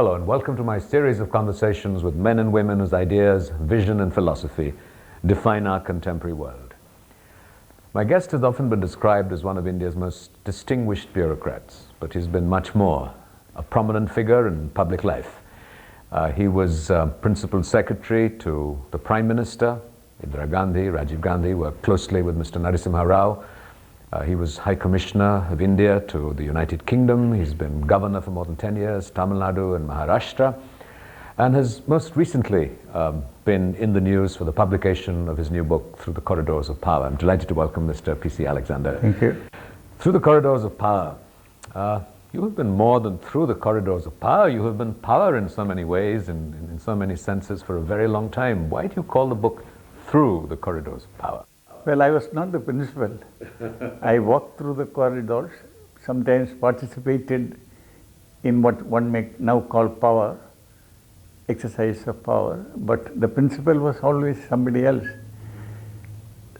Hello and welcome to my series of conversations with men and women whose ideas, vision and philosophy define our contemporary world. My guest has often been described as one of India's most distinguished bureaucrats, but he's been much more, a prominent figure in public life. He was Principal Secretary to the Prime Minister, Indira Gandhi, Rajiv Gandhi, worked closely with Mr. Narasimha Rao. He was High Commissioner of India to the United Kingdom. He's been governor for more than 10 years, Tamil Nadu and Maharashtra, and has most recently been in the news for the publication of his new book, Through the Corridors of Power. I'm delighted to welcome Mr. P.C. Alexander. Thank you. Through the Corridors of Power. You have been more than through the corridors of power. You have been power in so many ways and in so many senses for a very long time. Why do you call the book Through the Corridors of Power? Well, I was not the principal. I walked through the corridors, sometimes participated in what one may now call power, exercise of power, but the principal was always somebody else.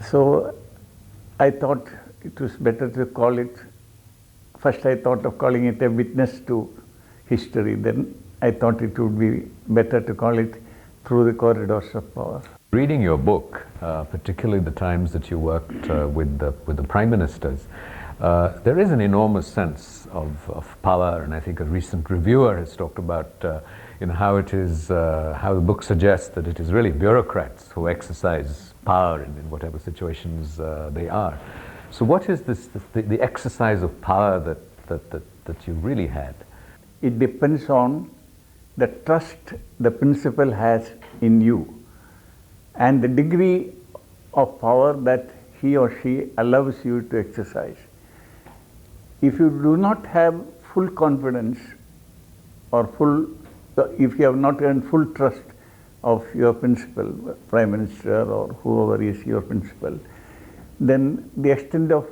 So I thought it was better to call it, first I thought of calling it a witness to history, then I thought it would be better to call it Through the Corridors of Power. Reading your book, particularly the times that you worked with the prime ministers, there is an enormous sense of power, and I think a recent reviewer has talked about how it is, how the book suggests that it is really bureaucrats who exercise power in whatever situations they are. So what is the exercise of power that you really had? It depends on the trust the principal has in you and the degree of power that he or she allows you to exercise. If you do not have full confidence or if you have not earned full trust of your principal, Prime Minister or whoever is your principal, then the extent of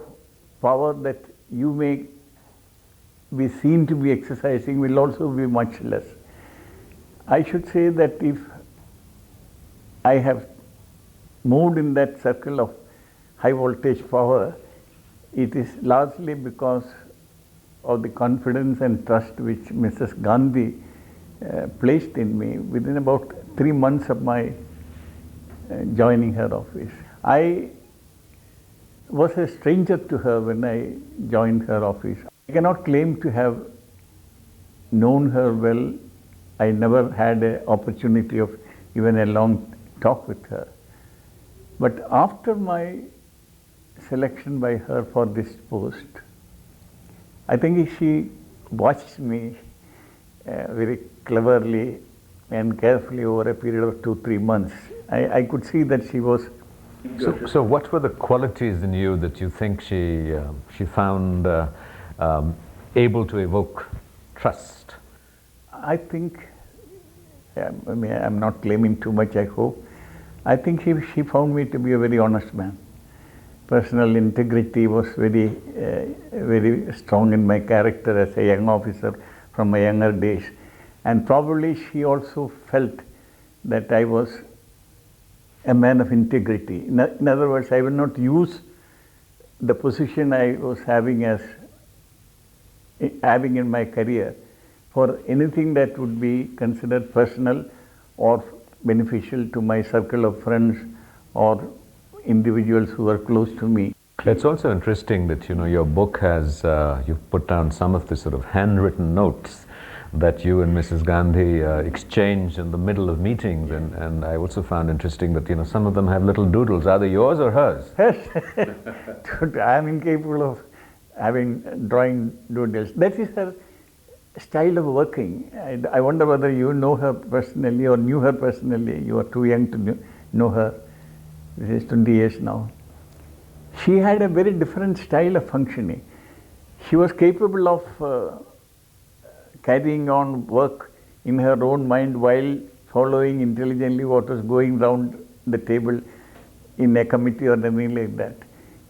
power that you may be seen to be exercising will also be much less. I should say that if I have moved in that circle of high voltage power, it is largely because of the confidence and trust which Mrs. Gandhi placed in me within about 3 months of my joining her office. I was a stranger to her when I joined her office. I cannot claim to have known her well. I never had an opportunity of even a long talk with her. But after my selection by her for this post, I think she watched me very cleverly and carefully over a period of 2-3 months. I could see that she was... So what were the qualities in you that you think she found able to evoke trust? I think, I'm not claiming too much, I hope. I think she found me to be a very honest man. Personal integrity was very strong in my character as a young officer from my younger days. And probably she also felt that I was a man of integrity. In other words, I will not use the position I was having in my career for anything that would be considered personal or beneficial to my circle of friends or individuals who are close to me. It's also interesting that your book has, you've put down some of the sort of handwritten notes that you and Mrs. Gandhi exchanged in the middle of meetings, and I also found interesting that some of them have little doodles. Are they yours or hers? Yes, I am incapable of drawing doodles. That is her style of working. I wonder whether you know her personally or knew her personally. You are too young to know her. This is 20 years now. She had a very different style of functioning. She was capable of carrying on work in her own mind while following intelligently what was going round the table in a committee or anything like that.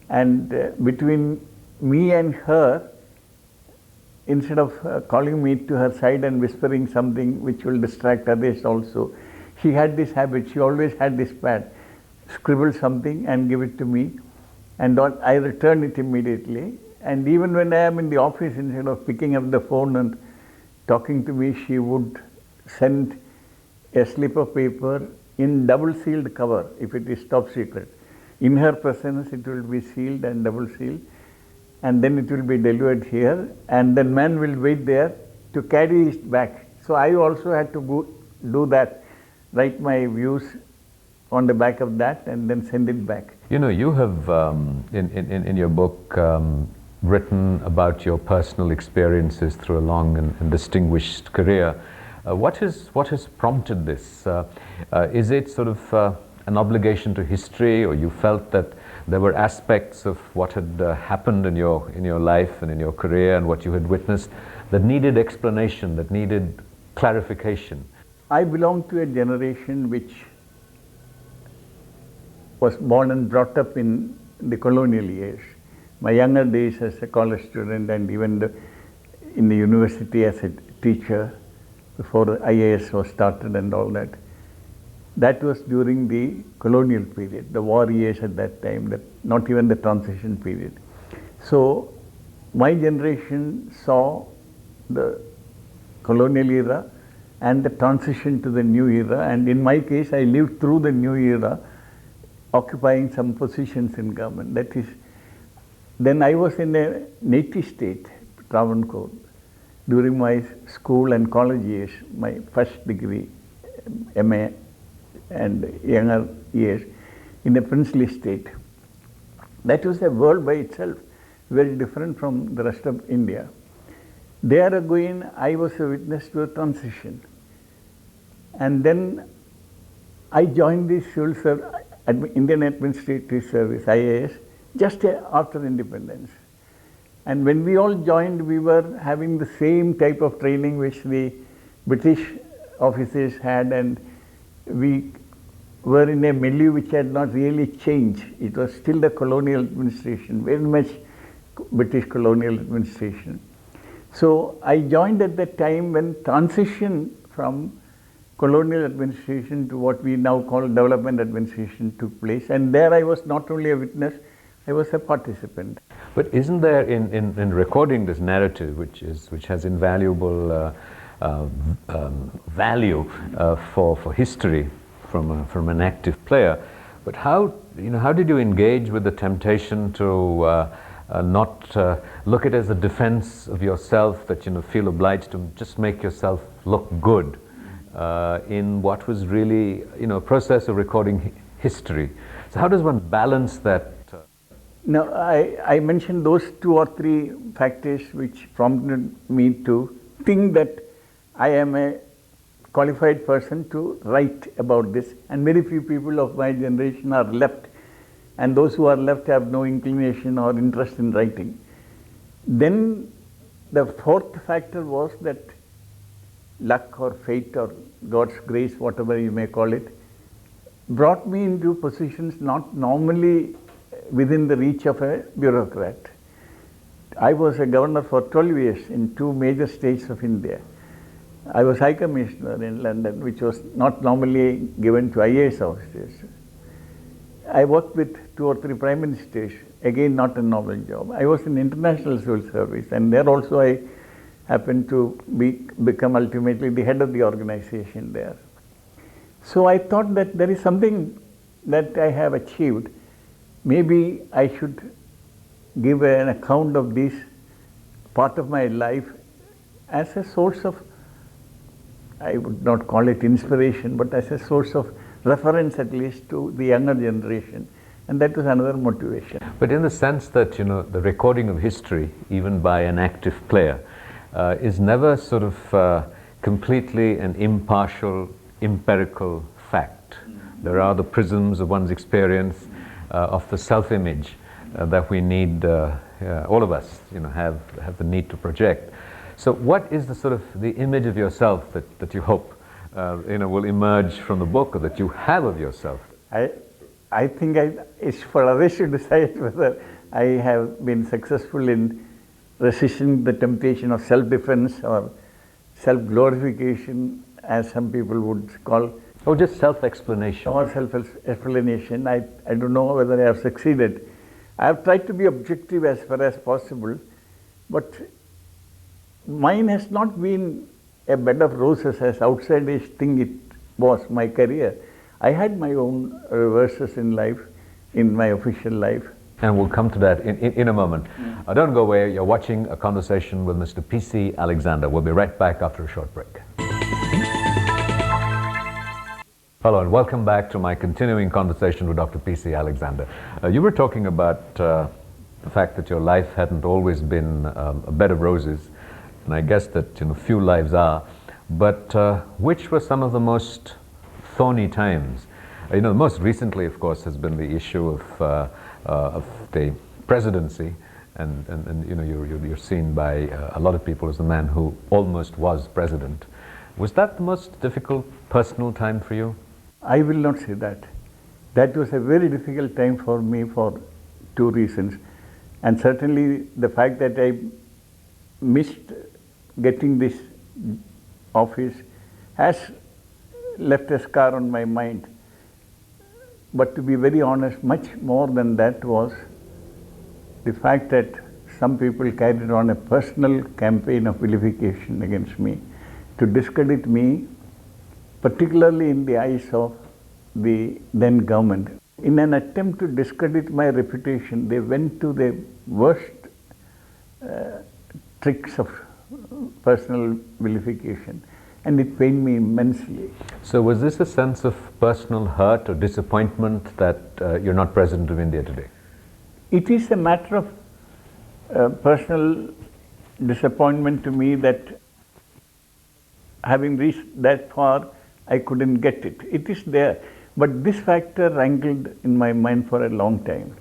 And between me and her, instead of calling me to her side and whispering something which will distract others also, she had this habit. She always had this pad, scribble something and give it to me, and I return it immediately. And even when I am in the office, instead of picking up the phone and talking to me, she would send a slip of paper in double sealed cover if it is top secret. In her presence it will be sealed and double sealed, and then it will be delivered here, and then man will wait there to carry it back. So I also had to go do that, write my views on the back of that and then send it back. You know, you have in your book written about your personal experiences through a long and distinguished career. What has prompted this? Is it sort of an obligation to history, or you felt that there were aspects of what had happened in your life and in your career and what you had witnessed that needed explanation, that needed clarification? I belong to a generation which was born and brought up in the colonial years. My younger days as a college student and even in the university as a teacher before the IAS was started and all that. That was during the colonial period, the war years at that time, not even the transition period. So my generation saw the colonial era and the transition to the new era, and in my case I lived through the new era occupying some positions in government. That is, then I was in a native state, Travancore, during my school and college years, my first degree, MA, and younger years, in a princely state. That was a world by itself, very different from the rest of India. There again, I was a witness to a transition. And then I joined the civil service, Indian Administrative Service, IAS, just after independence. And when we all joined, we were having the same type of training which the British officers had, and we were in a milieu which had not really changed. It was still the colonial administration, very much British colonial administration. So I joined at the time when transition from colonial administration to what we now call development administration took place, and there I was not only a witness, I was a participant. But isn't there in recording this narrative, which has invaluable value for history from an active player, but how did you engage with the temptation to not look at it as a defense of yourself, that feel obliged to just make yourself look good in what was really a process of recording history? So how does one balance that? Now, I mentioned those 2 or 3 factors which prompted me to think that I am a qualified person to write about this, and very few people of my generation are left, and those who are left have no inclination or interest in writing. Then the 4th factor was that luck or fate or God's grace, whatever you may call it, brought me into positions not normally within the reach of a bureaucrat. I was a governor for 12 years in 2 major states of India. I was High Commissioner in London, which was not normally given to IAS officers. I worked with 2 or 3 prime ministers, again not a normal job. I was in international civil service, and there also I happened to become ultimately the head of the organization there. So I thought that there is something that I have achieved. Maybe I should give an account of this part of my life as a source of, I would not call it inspiration, but as a source of reference at least to the younger generation. And that was another motivation. But in the sense that, the recording of history, even by an active player, is never sort of completely an impartial, empirical fact. There are the prisms of one's experience, of the self-image that we need, all of us, have the need to project. So what is the sort of the image of yourself that you hope will emerge from the book, or that you have of yourself? I think it's for others to decide whether I have been successful in resisting the temptation of self-defense or self-glorification, as some people would call. Or just self-explanation. Or self-explanation. I don't know whether I have succeeded. I have tried to be objective as far as possible, but mine has not been a bed of roses as outside-ish thing it was, my career. I had my own reverses in life, in my official life. And we'll come to that in a moment. Don't go away. You're watching a conversation with Mr. P.C. Alexander. We'll be right back after a short break. Hello and welcome back to my continuing conversation with Dr. P.C. Alexander. You were talking about the fact that your life hadn't always been a bed of roses, and I guess that few lives are, but which were some of the most thorny times? Most recently, of course, has been the issue of the presidency, and you're seen by a lot of people as the man who almost was president. Was that the most difficult personal time for you? I will not say that. That was a very difficult time for me for two reasons. And certainly the fact that I missed getting this office has left a scar on my mind. But to be very honest, much more than that was the fact that some people carried on a personal campaign of vilification against me, to discredit me, particularly in the eyes of the then government. In an attempt to discredit my reputation, they went to the worst tricks of personal vilification, and it pained me immensely. So was this a sense of personal hurt or disappointment that you're not President of India today? It is a matter of personal disappointment to me that having reached that far, I couldn't get it. It is there. But this factor rankled in my mind for a long time.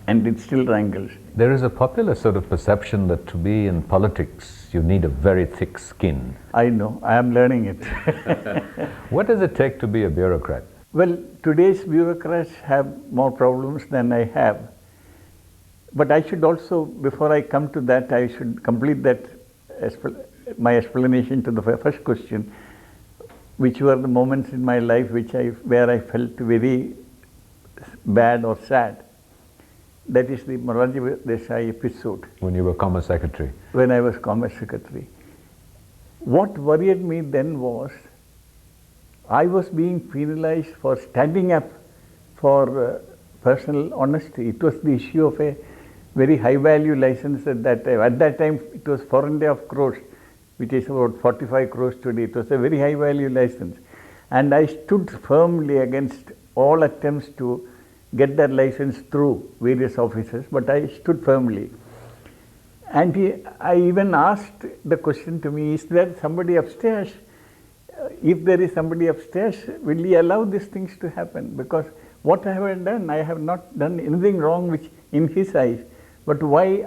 And it still rankles. There is a popular sort of perception that to be in politics, you need a very thick skin. I know. I am learning it. What does it take to be a bureaucrat? Well, today's bureaucrats have more problems than I have. But I should also, before I come to that, I should complete that my explanation to the first question, which were the moments in my life where I felt very bad or sad. That is the Rajiv Mehrotra episode. When you were Commerce Secretary? When I was Commerce Secretary. What worried me then was, I was being penalized for standing up for personal honesty. It was the issue of a very high value license at that time. At that time, it was 4.5 crores. Which is about 45 crores today. It was a very high value license. And I stood firmly against all attempts to get that license through various offices, but I stood firmly. And I even asked the question to me, is there somebody upstairs? If there is somebody upstairs, will he allow these things to happen? Because what I have done, I have not done anything wrong which in his eyes. But why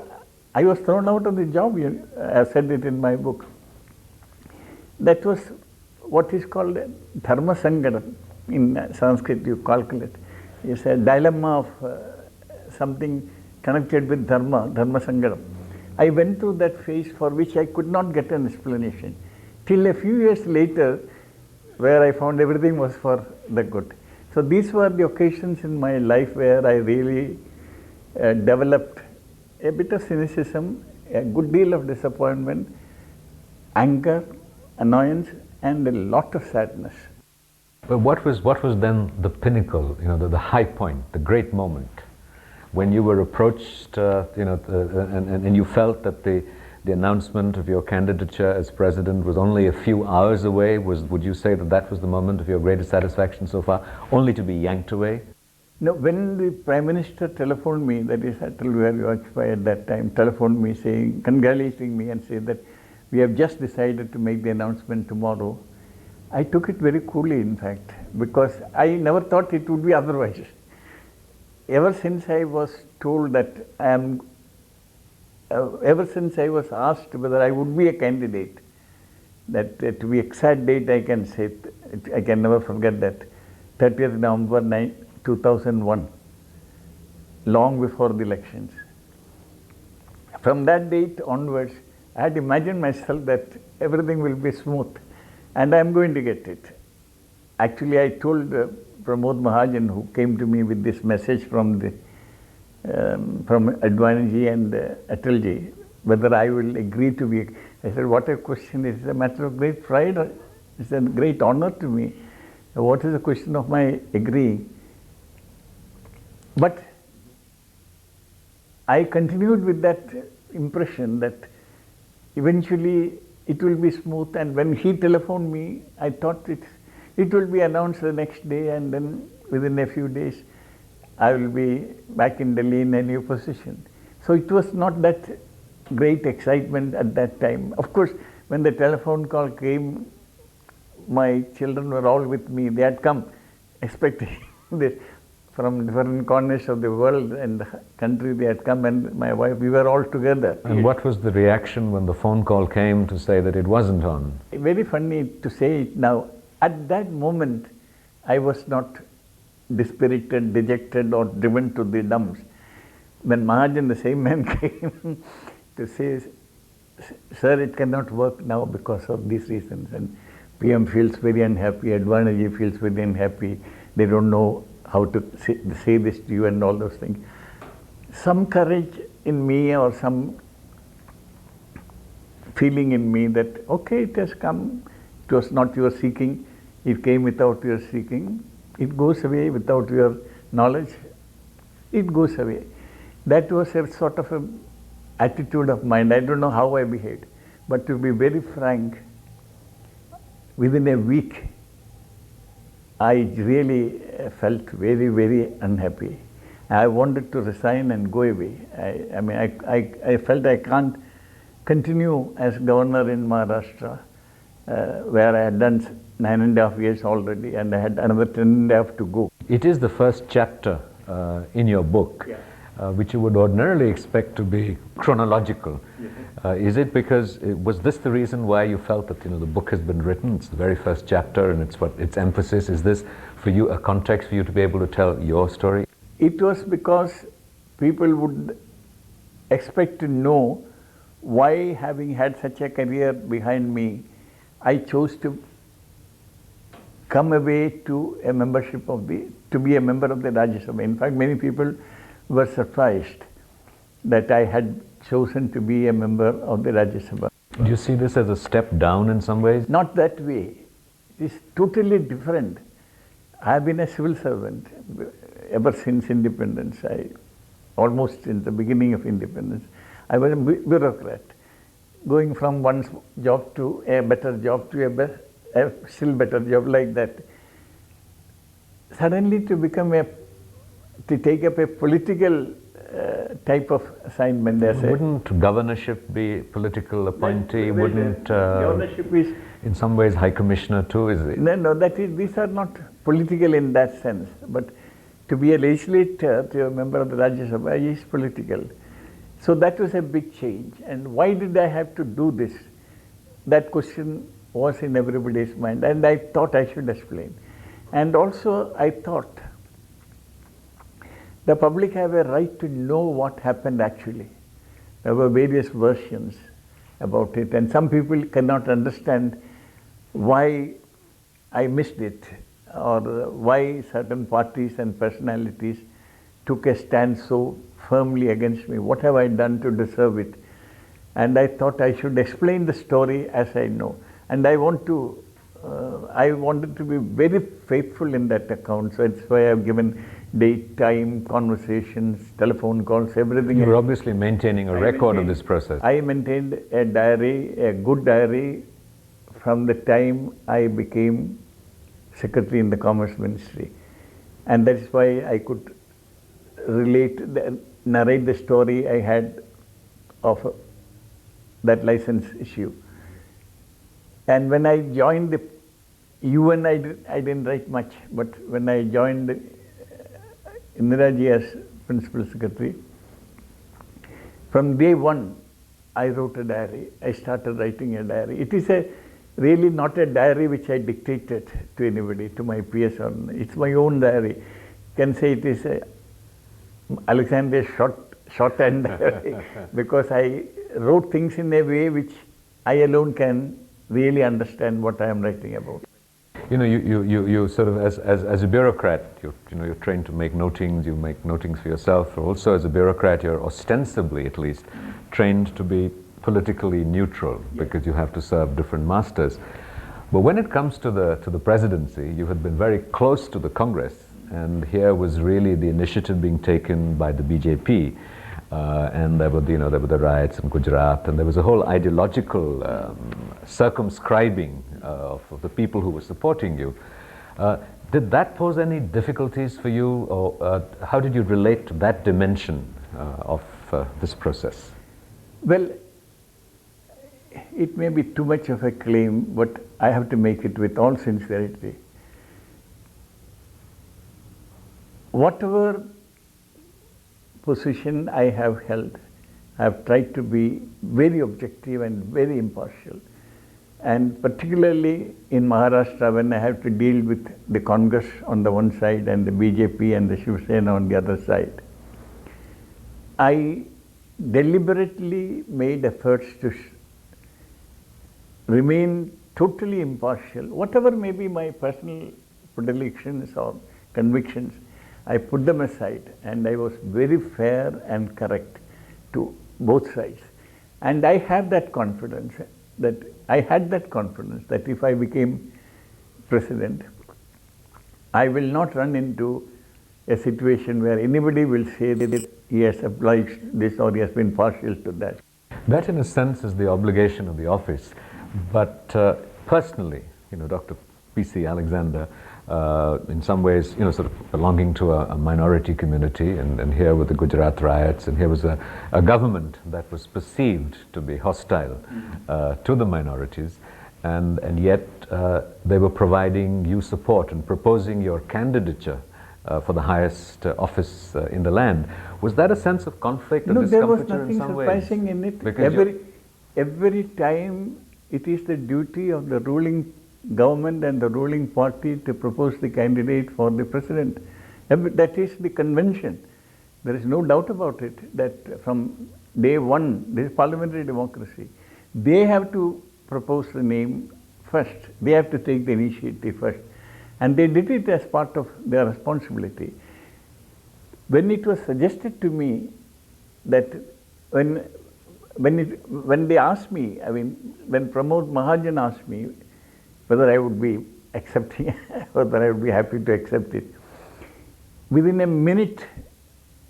I was thrown out of the job, I said it in my book. That was what is called dharma sangadam. In Sanskrit, you calculate. It's a dilemma of something connected with dharma sangadam. I went through that phase for which I could not get an explanation. Till a few years later, where I found everything was for the good. So these were the occasions in my life where I really developed a bit of cynicism, a good deal of disappointment, anger, annoyance, and a lot of sadness. But what was then the pinnacle, the high point, the great moment, when you were approached, and you felt that the announcement of your candidature as president was only a few hours away? Would you say that was the moment of your greatest satisfaction so far, only to be yanked away? No, when the Prime Minister telephoned me, that is Atal Bihari Vajpayee at that time, telephoned me saying, congratulating me and said that we have just decided to make the announcement tomorrow. I took it very coolly, in fact, because I never thought it would be otherwise. Ever since I was told that ever since I was asked whether I would be a candidate, that to be exact date I can say, I can never forget that, 30th November 2001, long before the elections. From that date onwards, I had imagined myself that everything will be smooth and I am going to get it. Actually, I told Pramod Mahajan, who came to me with this message from Advani ji and Atal ji, whether I will agree to be. I said, what a question. It's a matter of great pride. It's a great honor to me. What is the question of my agreeing? But I continued with that impression that eventually it will be smooth, and when he telephoned me, I thought it will be announced the next day, and then within a few days I will be back in Delhi in a new position. So it was not that great excitement at that time. Of course, when the telephone call came, my children were all with me. They had come expecting this from different corners of the world and the country. They had come, and my wife, we were all together. And what was the reaction when the phone call came to say that it wasn't on? Very funny to say it now. At that moment, I was not dispirited, dejected, or driven to the dumps. When Mahajan, the same man, came to say, sir, it cannot work now because of these reasons, and PM feels very unhappy, Advanaji feels very unhappy, they don't know how to say this to you and all those things. Some courage in me, or some feeling in me that, okay, it has come, it was not your seeking, it came without your seeking, it goes away without your knowledge, it goes away. That was a sort of an attitude of mind. I don't know how I behaved, but to be very frank, within a week, I really felt very, very unhappy. I wanted to resign and go away. I felt I can't continue as governor in Maharashtra, where I had done 9.5 years already, and I had another 10.5 to go. It is the first chapter in your book, which you would ordinarily expect to be chronological. Is it because, was this the reason why you felt that the book has been written? It's the very first chapter, and it's what its emphasis. Is this for you a context for you to be able to tell your story? It was because people would expect to know why, having had such a career behind me, I chose to come away to a membership to be a member of the Rajya Sabha. In fact, many people were surprised that I had chosen to be a member of the Rajya Sabha. Do you see this as a step down in some ways? Not that way. It is totally different. I have been a civil servant ever since independence. Almost in the beginning of independence, I was a bureaucrat, going from one job to a better job to a still better job, like that. Suddenly to take up a political type of assignment. Wouldn't governorship be political appointee? Wouldn't governorship is in some ways High Commissioner too? Is it? No. These are not political in that sense. But to be a legislator, to be a member of the Rajya Sabha, is political. So that was a big change. And why did I have to do this? That question was in everybody's mind, and I thought I should explain. And also I thought the public have a right to know what happened actually. There were various versions about it, and some people cannot understand why I missed it, or why certain parties and personalities took a stand so firmly against me. What have I done to deserve it? And I thought I should explain the story as I know. And I wanted to be very faithful in that account. So that's why I've given date, time, conversations, telephone calls, everything. You were obviously maintaining a record of this process. I maintained a diary, a good diary, from the time I became secretary in the Commerce Ministry. And that is why I could narrate the story I had of that license issue. And when I joined the UN, I didn't write much, but when I joined Indiraji as Principal Secretary, from day one, I wrote a diary. I started writing a diary. It is really not a diary which I dictated to anybody, to my peers. It's my own diary. You can say it is Alexander's shorthand diary, because I wrote things in a way which I alone can really understand what I am writing about. You sort of, as a bureaucrat, you're trained to make notings, you make notings for yourself. Also as a bureaucrat, you're ostensibly at least trained to be politically neutral because you have to serve different masters. But when it comes to the presidency, you had been very close to the Congress, and here was really the initiative being taken by the BJP. And there were the riots in Gujarat, and there was a whole ideological circumscribing of the people who were supporting you. Did that pose any difficulties for you, or how did you relate to that dimension of this process? Well, it may be too much of a claim, but I have to make it with all sincerity. Whatever position I have held, I have tried to be very objective and very impartial. And particularly in Maharashtra, when I have to deal with the Congress on the one side and the BJP and the Shiv Sena on the other side, I deliberately made efforts to remain totally impartial. Whatever may be my personal predilections or convictions, I put them aside, and I was very fair and correct to both sides. And I have that confidence that if I became president, I will not run into a situation where anybody will say that he has obliged this or he has been partial to that. That, in a sense, is the obligation of the office. But personally, Dr. P.C. Alexander, in some ways, sort of belonging to a minority community, and here with the Gujarat riots, and here was a government that was perceived to be hostile to the minorities, and yet they were providing you support and proposing your candidature for the highest office in the land. Was that a sense of conflict or discomfiture in some ways? No, there was nothing surprising in it. Every time it is the duty of the ruling government and the ruling party to propose the candidate for the president. That is the convention. There is no doubt about it that from day one, this is parliamentary democracy, they have to propose the name first. They have to take the initiative first. And they did it as part of their responsibility. When it was suggested to me that when they asked me, when Pramod Mahajan asked me whether I would be accepting, whether I would be happy to accept it, within a minute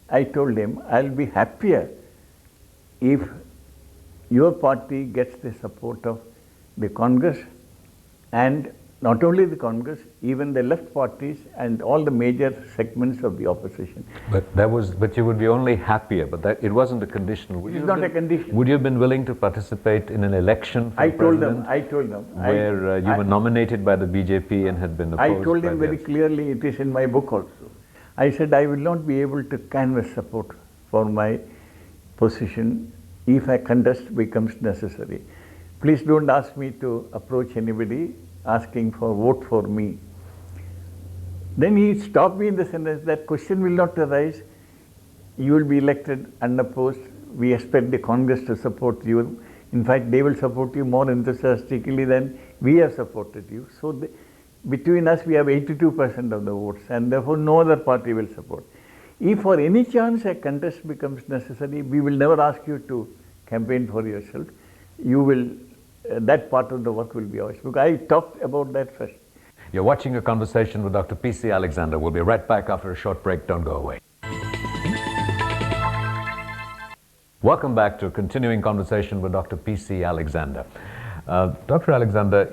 I told him, I'll be happier if your party gets the support of the Congress, and not only the Congress, even the left parties and all the major segments of the opposition. But you would be only happier, but it wasn't a condition. It's not a condition. Would you have been willing to participate in an election for president? I told them. Where you were nominated by the BJP and had been opposed. I told him very clearly, it is in my book also. I said I will not be able to canvass support for my position if a contest becomes necessary. Please don't ask me to approach anybody asking for vote for me. Then he stopped me in the sentence, that question will not arise. You will be elected unopposed. We expect the Congress to support you. In fact, they will support you more enthusiastically than we have supported you. So between us, we have 82% of the votes, and therefore no other party will support. If for any chance a contest becomes necessary, we will never ask you to campaign for yourself. You will, that part of the work will be ours. Because I talked about that first. You're watching a conversation with Dr. P.C. Alexander. We'll be right back after a short break. Don't go away. Welcome back to a continuing conversation with Dr. P.C. Alexander. Dr. Alexander,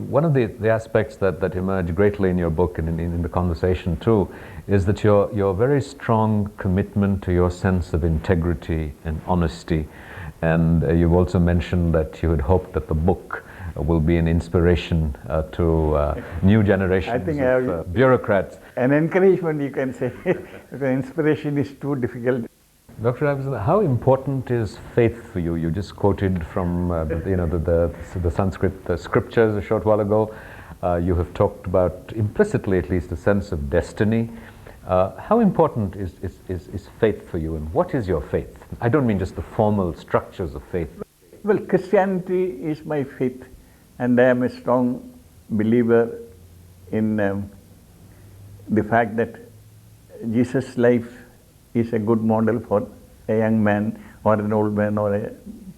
one of the aspects that emerge greatly in your book and in the conversation too is that your very strong commitment to your sense of integrity and honesty. And you've also mentioned that you had hoped that the book will be an inspiration to new generations of bureaucrats. An encouragement, you can say, because inspiration is too difficult. Dr. Alexander, how important is faith for you? You just quoted from the Sanskrit scriptures a short while ago. You have talked about, implicitly at least, a sense of destiny. How important is faith for you, and what is your faith? I don't mean just the formal structures of faith. Well, Christianity is my faith, and I am a strong believer in the fact that Jesus' life is a good model for a young man or an old man or a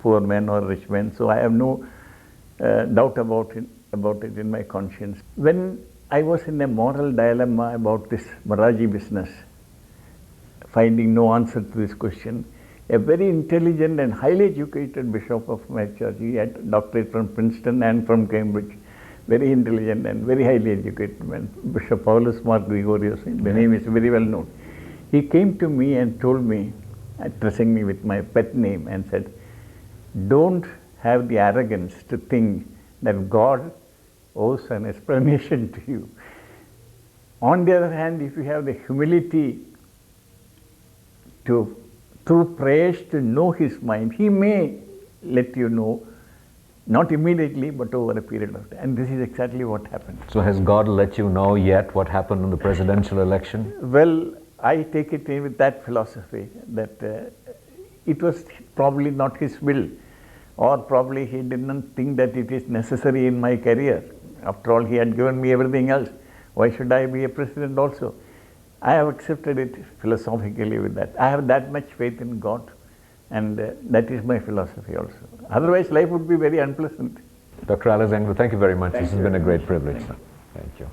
poor men or rich men. So I have no doubt about it in my conscience. When I was in a moral dilemma about this Maraji business, finding no answer to this question, a very intelligent and highly educated bishop of my church, he had doctorate from Princeton and from Cambridge, very intelligent and very highly educated man, Bishop Paulus Mark Gregorius, the name is very well known. He came to me and told me, addressing me with my pet name, and said, don't have the arrogance to think that God owes an explanation to you. On the other hand, if you have the humility to, through prayers, to know His mind, He may let you know, not immediately, but over a period of time. And this is exactly what happened. So has God let you know yet what happened in the presidential election? Well, I take it in with that philosophy that it was probably not His will, or probably He didn't think that it is necessary in my career. After all, He had given me everything else. Why should I be a president also? I have accepted it philosophically with that. I have that much faith in God, and that is my philosophy also. Otherwise, life would be very unpleasant. Dr. Alexander, thank you very much. This has been a great privilege. Thank you. Thank you.